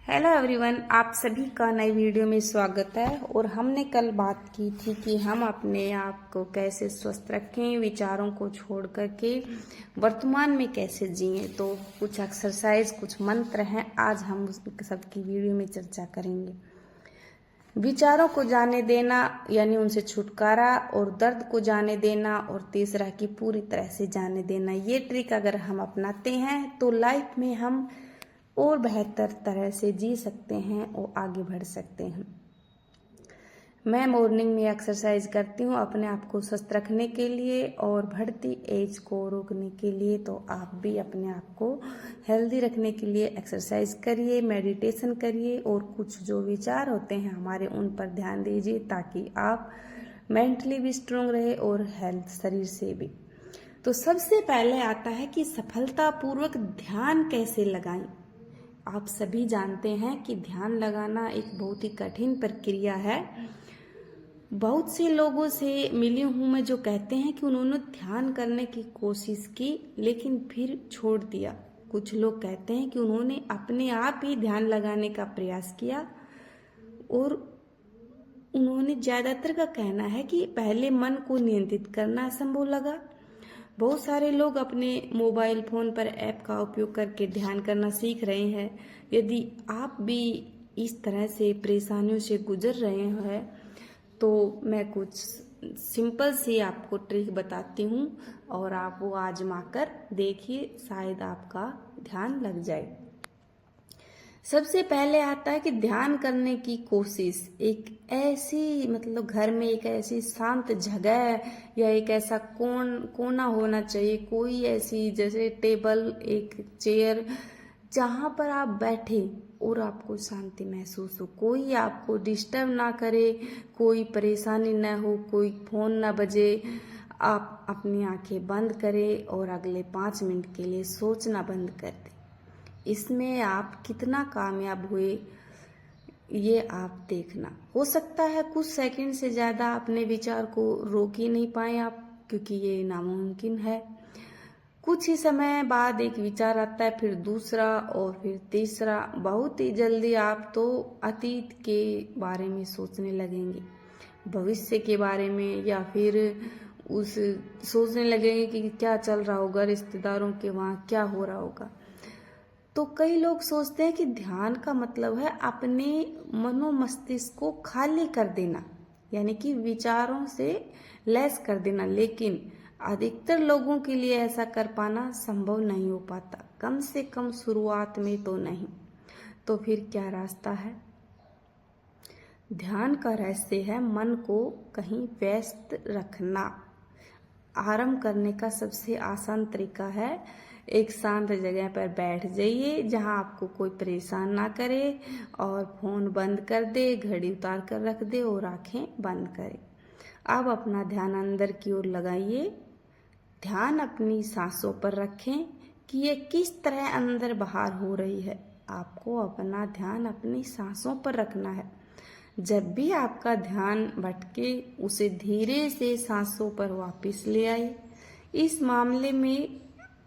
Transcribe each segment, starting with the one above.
Hello everyone, आप सभी का नई वीडियो में स्वागत है। और हमने कल बात की थी कि हम अपने आप को कैसे स्वस्थ रखें, विचारों को छोड़ करके वर्तमान में कैसे जिएं। तो कुछ एक्सरसाइज, कुछ मंत्र हैं, आज हम उस सबकी वीडियो में चर्चा करेंगे। विचारों को जाने देना यानी उनसे छुटकारा, और दर्द को जाने देना, और तीसरा कि पूरी तरह से जाने देना। ये ट्रिक अगर हम अपनाते हैं तो लाइफ में हम और बेहतर तरह से जी सकते हैं और आगे बढ़ सकते हैं। मैं मॉर्निंग में एक्सरसाइज करती हूँ अपने आप को स्वस्थ रखने के लिए और बढ़ती एज को रोकने के लिए। तो आप भी अपने आप को हेल्दी रखने के लिए एक्सरसाइज करिए, मेडिटेशन करिए, और कुछ जो विचार होते हैं हमारे उन पर ध्यान दीजिए, ताकि आप मेंटली भी स्ट्रांग रहे और हेल्थ शरीर से भी। तो सबसे पहले आता है कि सफलतापूर्वक ध्यान कैसे लगाएं। आप सभी जानते हैं कि ध्यान लगाना एक बहुत ही कठिन प्रक्रिया है। बहुत से लोगों से मिली हूं मैं जो कहते हैं कि उन्होंने ध्यान करने की कोशिश की लेकिन फिर छोड़ दिया। कुछ लोग कहते हैं कि उन्होंने अपने आप ही ध्यान लगाने का प्रयास किया, और उन्होंने ज्यादातर का कहना है कि पहले मन को नियंत्रित करना असंभव लगा। बहुत सारे लोग अपने मोबाइल फोन पर ऐप का उपयोग करके ध्यान करना सीख रहे हैं। यदि आप भी इस तरह से परेशानियों से गुजर रहे हैं तो मैं कुछ सिंपल सी आपको ट्रिक बताती हूँ, और आप वो आजमा कर देखिए, शायद आपका ध्यान लग जाए। सबसे पहले आता है कि ध्यान करने की कोशिश एक ऐसी घर में एक ऐसी शांत जगह या एक ऐसा कोना होना चाहिए, कोई ऐसी जैसे टेबल, एक चेयर, जहां पर आप बैठे और आपको शांति महसूस हो, कोई आपको डिस्टर्ब ना करे, कोई परेशानी ना हो, कोई फोन ना बजे। आप अपनी आंखें बंद करें और अगले 5 मिनट के लिए सोचना बंद कर दें। इसमें आप कितना कामयाब हुए ये आप देखना। हो सकता है कुछ सेकंड से ज़्यादा अपने विचार को रोक ही नहीं पाए आप, क्योंकि ये नामुमकिन है। कुछ ही समय बाद एक विचार आता है, फिर दूसरा और फिर तीसरा। बहुत ही जल्दी आप तो अतीत के बारे में सोचने लगेंगे, भविष्य के बारे में, या फिर उस सोचने लगेंगे कि क्या चल रहा होगा, रिश्तेदारों के वहाँ क्या हो रहा होगा। तो कई लोग सोचते हैं कि ध्यान का मतलब है अपने मनो मस्तिष्क को खाली कर देना, यानी कि विचारों से लैस कर देना, लेकिन अधिकतर लोगों के लिए ऐसा कर पाना संभव नहीं हो पाता, कम से कम शुरुआत में तो नहीं। तो फिर क्या रास्ता है? ध्यान का रहस्य है मन को कहीं व्यस्त रखना। आरंभ करने का सबसे आसान तरीका है, एक शांत जगह पर बैठ जाइए जहां आपको कोई परेशान ना करे, और फोन बंद कर दे, घड़ी उतार कर रख दे और आंखें बंद करें। अब अपना ध्यान अंदर की ओर लगाइए। ध्यान अपनी सांसों पर रखें कि ये किस तरह अंदर बाहर हो रही है। आपको अपना ध्यान अपनी सांसों पर रखना है। जब भी आपका ध्यान भटके, उसे धीरे से सांसों पर वापस ले आए। इस मामले में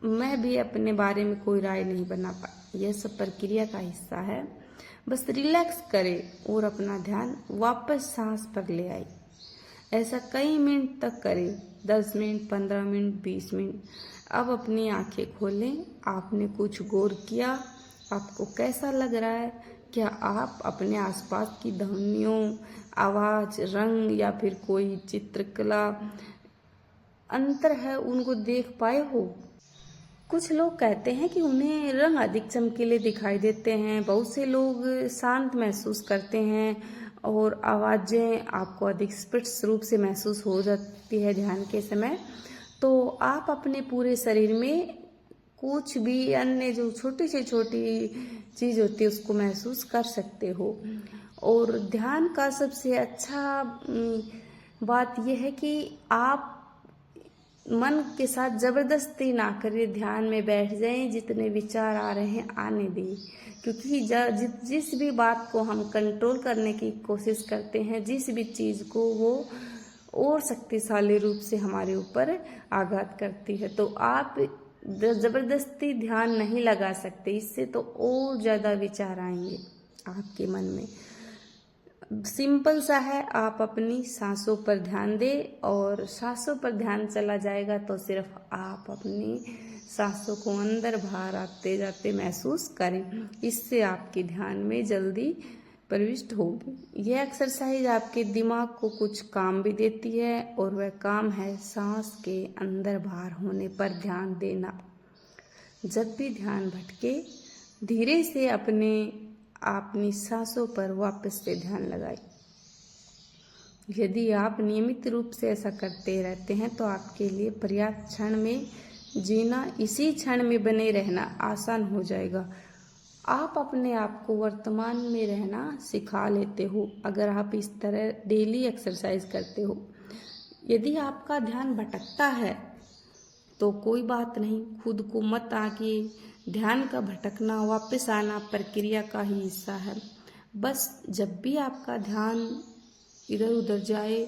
मैं भी अपने बारे में कोई राय नहीं बना पाई, यह सब प्रक्रिया का हिस्सा है। बस रिलैक्स करें और अपना ध्यान वापस सांस पर ले आए। ऐसा कई मिनट तक करें, 10 मिनट, 15 मिनट, 20 मिनट। अब अपनी आंखें खोलें। आपने कुछ गौर किया? आपको कैसा लग रहा है? क्या आप अपने आसपास की ध्वनियों, आवाज, रंग या फिर कोई चित्रकला अंतर है उनको देख पाए हो? कुछ लोग कहते हैं कि उन्हें रंग अधिक चमकीले दिखाई देते हैं, बहुत से लोग शांत महसूस करते हैं, और आवाज़ें आपको अधिक स्पष्ट रूप से महसूस हो जाती है ध्यान के समय। तो आप अपने पूरे शरीर में कुछ भी अन्य जो छोटी से छोटी चीज़ होती है उसको महसूस कर सकते हो। और ध्यान का सबसे अच्छा बात यह है कि आप मन के साथ जबरदस्ती ना करें, ध्यान में बैठ जाएं, जितने विचार आ रहे हैं आने दें। क्योंकि जिस भी बात को हम कंट्रोल करने की कोशिश करते हैं, जिस भी चीज़ को, वो और शक्तिशाली रूप से हमारे ऊपर आघात करती है। तो आप जबरदस्ती ध्यान नहीं लगा सकते, इससे तो और ज़्यादा विचार आएंगे। आपके मन में। सिंपल सा है, आप अपनी सांसों पर ध्यान दें और सांसों पर ध्यान चला जाएगा तो सिर्फ आप अपनी सांसों को अंदर बाहर आते जाते महसूस करें। इससे आपके ध्यान में जल्दी प्रविष्ट होगी। यह एक्सरसाइज आपके दिमाग को कुछ काम भी देती है और वह काम है सांस के अंदर बाहर होने पर ध्यान देना। जब भी ध्यान भटके धीरे से अपनी सांसों पर वापस से ध्यान लगाएं। यदि आप नियमित रूप से ऐसा करते रहते हैं तो आपके लिए पर्याप्त क्षण में जीना, इसी क्षण में बने रहना आसान हो जाएगा। आप अपने आप को वर्तमान में रहना सिखा लेते हो अगर आप इस तरह डेली एक्सरसाइज करते हो। यदि आपका ध्यान भटकता है तो कोई बात नहीं, खुद को मत आंकिए। ध्यान का भटकना वापस आना प्रक्रिया का ही हिस्सा है। बस जब भी आपका ध्यान इधर उधर जाए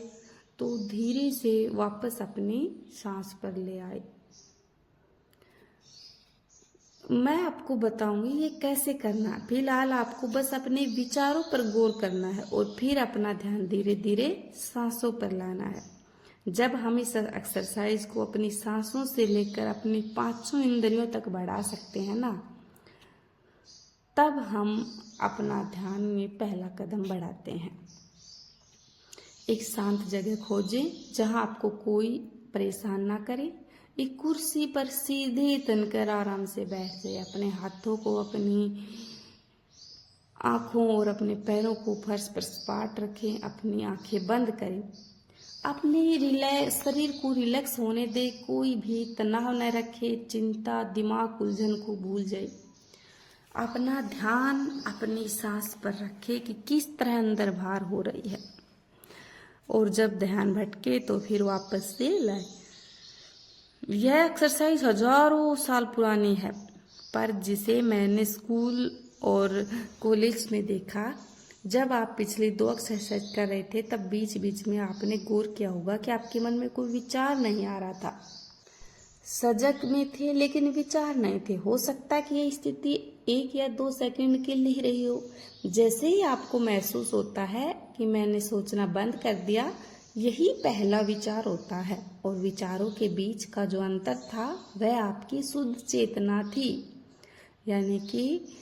तो धीरे से वापस अपनी सांस पर ले आए। मैं आपको बताऊंगी ये कैसे करना है। फिलहाल आपको बस अपने विचारों पर गौर करना है और फिर अपना ध्यान धीरे धीरे सांसों पर लाना है। जब हम इस एक्सरसाइज को अपनी सांसों से लेकर अपनी पांचों इंद्रियों तक बढ़ा सकते हैं ना, तब हम अपना ध्यान में पहला कदम बढ़ाते हैं। एक शांत जगह खोजें जहां आपको कोई परेशान ना करे। एक कुर्सी पर सीधे तनकर आराम से बैठ जाए। अपने हाथों को अपनी आंखों और अपने पैरों को फर्श पर सपाट रखें। अपनी आंखें बंद करें। अपने शरीर को रिलैक्स होने दे। कोई भी तनाव न रखे। चिंता, दिमाग, उलझन को भूल जाए। अपना ध्यान अपनी सांस पर रखे कि किस तरह अंदर बाहर हो रही है और जब ध्यान भटके तो फिर वापस से लाए। यह एक्सरसाइज हजारों साल पुरानी है, पर जिसे मैंने स्कूल और कॉलेज में देखा, जब आप पिछले 2 एक्सरसाइज कर रहे थे तब बीच बीच में आपने गौर किया होगा कि आपके मन में कोई विचार नहीं आ रहा था। सजग में थे लेकिन विचार नहीं थे। हो सकता है कि यह स्थिति 1 या 2 सेकंड के लिए रही हो। जैसे ही आपको महसूस होता है कि मैंने सोचना बंद कर दिया, यही पहला विचार होता है। और विचारों के बीच का जो अंतर था वह आपकी शुद्ध चेतना थी। यानी कि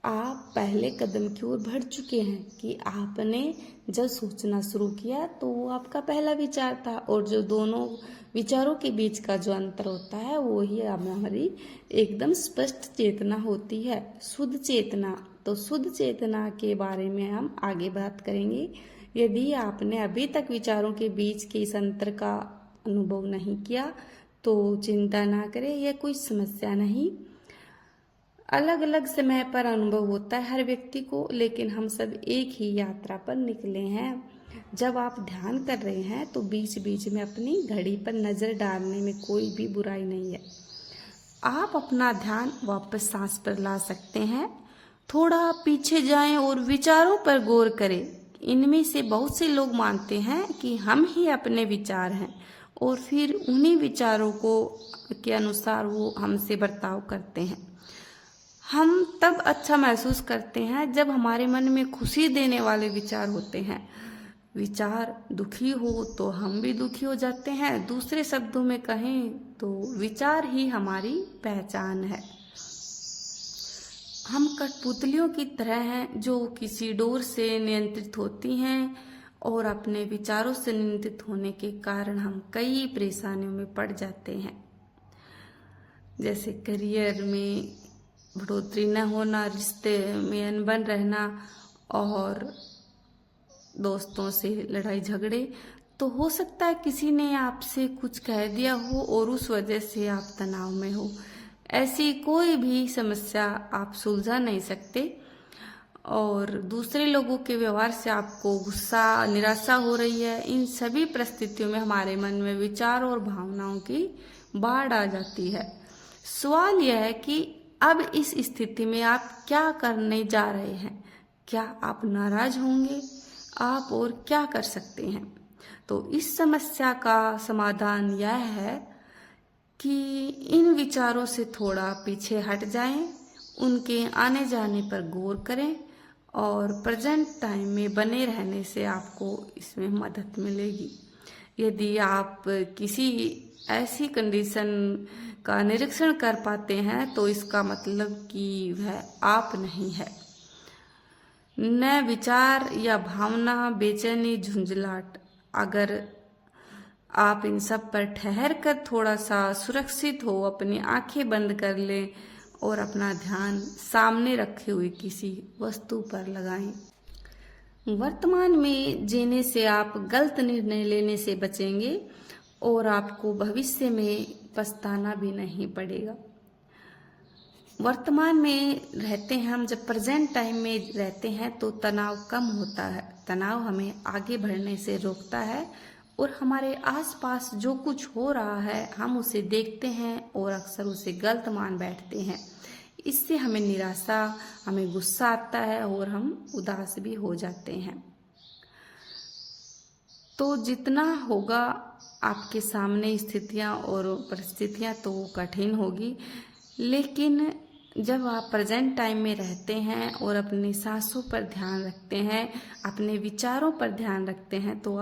आप पहले कदम की ओर बढ़ चुके हैं कि आपने जब सोचना शुरू किया तो वो आपका पहला विचार था। और जो दोनों विचारों के बीच का जो अंतर होता है वो ही हमारी एकदम स्पष्ट चेतना होती है, शुद्ध चेतना। तो शुद्ध चेतना के बारे में हम आगे बात करेंगे। यदि आपने अभी तक विचारों के बीच के इस अंतर का अनुभव नहीं किया तो चिंता ना करें, यह कोई समस्या नहीं। अलग अलग समय पर अनुभव होता है हर व्यक्ति को, लेकिन हम सब एक ही यात्रा पर निकले हैं। जब आप ध्यान कर रहे हैं तो बीच बीच में अपनी घड़ी पर नजर डालने में कोई भी बुराई नहीं है। आप अपना ध्यान वापस सांस पर ला सकते हैं। थोड़ा पीछे जाएं और विचारों पर गौर करें। इनमें से बहुत से लोग मानते हैं कि हम ही अपने विचार हैं और फिर उन्हीं विचारों के अनुसार वो हमसे बर्ताव करते हैं। हम तब अच्छा महसूस करते हैं जब हमारे मन में खुशी देने वाले विचार होते हैं। विचार दुखी हो तो हम भी दुखी हो जाते हैं। दूसरे शब्दों में कहें तो विचार ही हमारी पहचान है। हम कठपुतलियों की तरह हैं जो किसी डोर से नियंत्रित होती हैं और अपने विचारों से नियंत्रित होने के कारण हम कई परेशानियों में पड़ जाते हैं। जैसे करियर में बढ़ोतरी न होना, रिश्ते में अनबन रहना और दोस्तों से लड़ाई झगड़े। तो हो सकता है किसी ने आपसे कुछ कह दिया हो और उस वजह से आप तनाव में हो। ऐसी कोई भी समस्या आप सुलझा नहीं सकते और दूसरे लोगों के व्यवहार से आपको गुस्सा, निराशा हो रही है। इन सभी परिस्थितियों में हमारे मन में विचार और भावनाओं की बाढ़ आ जाती है। सवाल यह है कि अब इस स्थिति में आप क्या करने जा रहे हैं? क्या आप नाराज होंगे? आप और क्या कर सकते हैं? तो इस समस्या का समाधान यह है कि इन विचारों से थोड़ा पीछे हट जाएं, उनके आने जाने पर गौर करें और प्रेजेंट टाइम में बने रहने से आपको इसमें मदद मिलेगी। यदि आप किसी ऐसी कंडीशन का निरीक्षण कर पाते हैं तो इसका मतलब कि वह आप नहीं है। न विचार या भावना, बेचैनी, झुंझलाहट, अगर आप इन सब पर ठहर कर थोड़ा सा सुरक्षित हो, अपनी आंखें बंद कर लें और अपना ध्यान सामने रखे हुए किसी वस्तु पर लगाएं। वर्तमान में जीने से आप गलत निर्णय लेने से बचेंगे और आपको भविष्य में पछताना भी नहीं पड़ेगा। वर्तमान में रहते हैं हम, जब प्रेजेंट टाइम में रहते हैं तो तनाव कम होता है। तनाव हमें आगे बढ़ने से रोकता है और हमारे आसपास जो कुछ हो रहा है हम उसे देखते हैं और अक्सर उसे गलत मान बैठते हैं। इससे हमें निराशा, हमें गुस्सा आता है और हम उदास भी हो जाते हैं। तो जितना होगा आपके सामने स्थितियां और परिस्थितियां तो कठिन होगी, लेकिन जब आप प्रेजेंट टाइम में रहते हैं और अपनी सांसों पर ध्यान रखते हैं, अपने विचारों पर ध्यान रखते हैं, तो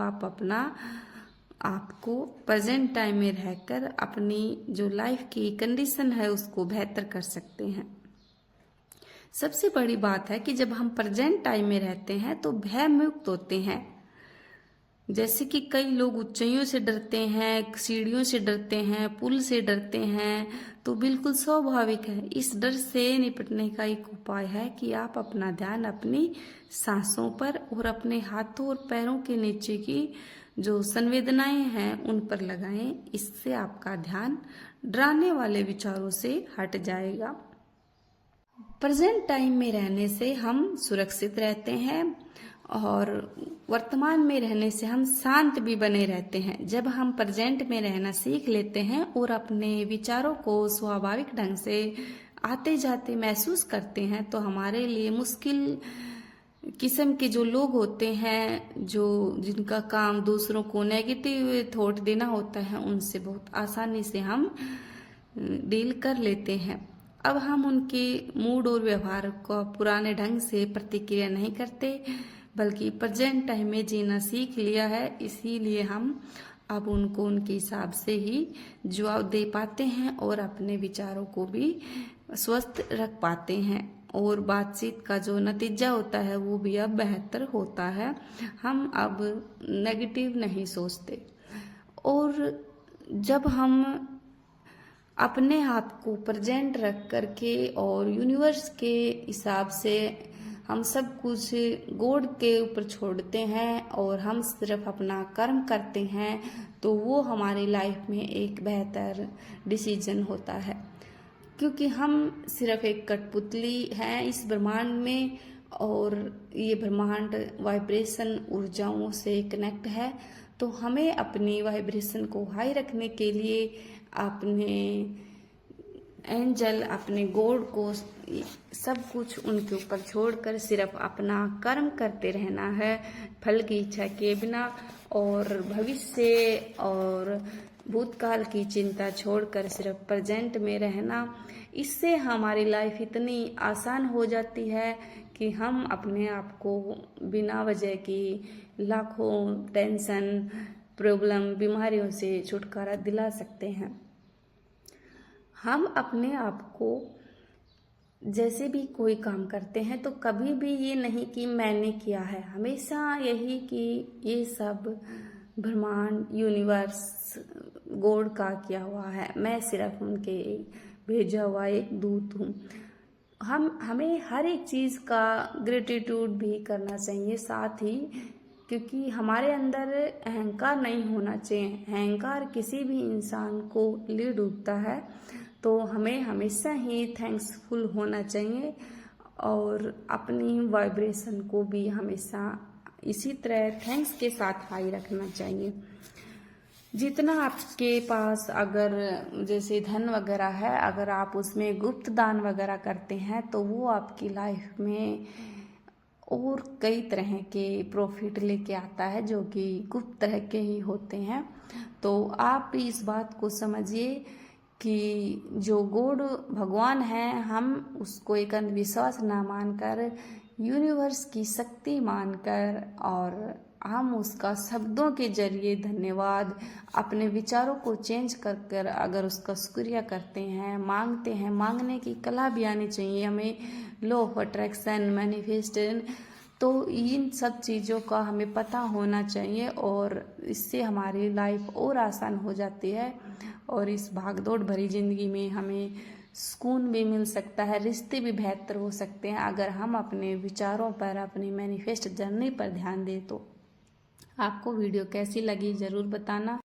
आपको प्रेजेंट टाइम में रहकर अपनी जो लाइफ की कंडीशन है उसको बेहतर कर सकते हैं। सबसे बड़ी बात है कि जब हम प्रेजेंट टाइम में रहते हैं तो भय मुक्त होते हैं। जैसे कि कई लोग ऊंचाइयों से डरते हैं, सीढ़ियों से डरते हैं, पुल से डरते हैं, तो बिल्कुल स्वाभाविक है। इस डर से निपटने का एक उपाय है कि आप अपना ध्यान अपनी सांसों पर और अपने हाथों और पैरों के नीचे की जो संवेदनाएं हैं उन पर लगाएं। इससे आपका ध्यान डराने वाले विचारों से हट जाएगा। प्रेजेंट टाइम में रहने से हम सुरक्षित रहते हैं और वर्तमान में रहने से हम शांत भी बने रहते हैं। जब हम प्रेजेंट में रहना सीख लेते हैं और अपने विचारों को स्वाभाविक ढंग से आते जाते महसूस करते हैं तो हमारे लिए मुश्किल किस्म के जो लोग होते हैं, जिनका काम दूसरों को नेगेटिव थॉट देना होता है, उनसे बहुत आसानी से हम डील कर लेते हैं। अब हम उनके मूड और व्यवहार को पुराने ढंग से प्रतिक्रिया नहीं करते, बल्कि प्रेजेंट टाइम में जीना सीख लिया है। इसीलिए हम अब उनको उनके हिसाब से ही जवाब दे पाते हैं और अपने विचारों को भी स्वस्थ रख पाते हैं और बातचीत का जो नतीजा होता है वो भी अब बेहतर होता है। हम अब नेगेटिव नहीं सोचते। और जब हम अपने आप को प्रेजेंट रख करके और यूनिवर्स के हिसाब से हम सब कुछ गॉड के ऊपर छोड़ते हैं और हम सिर्फ अपना कर्म करते हैं, तो वो हमारी लाइफ में एक बेहतर डिसीजन होता है। क्योंकि हम सिर्फ एक कठपुतली हैं इस ब्रह्मांड में और ये ब्रह्मांड वाइब्रेशन ऊर्जाओं से कनेक्ट है। तो हमें अपनी वाइब्रेशन को हाई रखने के लिए अपने एंजल, अपने गॉड को सब कुछ उनके ऊपर छोड़कर सिर्फ अपना कर्म करते रहना है, फल की इच्छा के बिना, और भविष्य और भूतकाल की चिंता छोड़कर सिर्फ प्रेजेंट में रहना। इससे हमारी लाइफ इतनी आसान हो जाती है कि हम अपने आप को बिना वजह की लाखों टेंशन, प्रॉब्लम, बीमारियों से छुटकारा दिला सकते हैं। हम अपने आप को जैसे भी कोई काम करते हैं तो कभी भी ये नहीं कि मैंने किया है, हमेशा यही कि ये सब ब्रह्मांड, यूनिवर्स, गॉड का किया हुआ है, मैं सिर्फ उनके भेजा हुआ एक दूत हूँ। हमें हर एक चीज़ का ग्रेटिट्यूड भी करना चाहिए साथ ही, क्योंकि हमारे अंदर अहंकार नहीं होना चाहिए। अहंकार किसी भी इंसान को ले डूबता है। तो हमें हमेशा ही थैंक्सफुल होना चाहिए और अपनी वाइब्रेशन को भी हमेशा इसी तरह थैंक्स के साथ हाई रखना चाहिए। जितना आपके पास अगर जैसे धन वगैरह है, अगर आप उसमें गुप्त दान वगैरह करते हैं तो वो आपकी लाइफ में और कई तरह के प्रॉफिट लेके आता है, जो कि गुप्त तरह के ही होते हैं। तो आप इस बात को समझिए कि जो गॉड भगवान है, हम उसको एक अंधविश्वास ना मानकर यूनिवर्स की शक्ति मानकर और हम उसका शब्दों के जरिए धन्यवाद अपने विचारों को चेंज कर अगर उसका शुक्रिया करते हैं, मांगते हैं, मांगने की कला भी आनी चाहिए हमें, लॉ ऑफ अट्रैक्शन, मैनिफेस्टेशन, तो इन सब चीज़ों का हमें पता होना चाहिए और इससे हमारी लाइफ और आसान हो जाती है और इस भागदौड़ भरी ज़िंदगी में हमें सुकून भी मिल सकता है, रिश्ते भी बेहतर हो सकते हैं अगर हम अपने विचारों पर, अपनी मैनिफेस्ट जर्नी पर ध्यान दें। तो आपको वीडियो कैसी लगी ज़रूर बताना।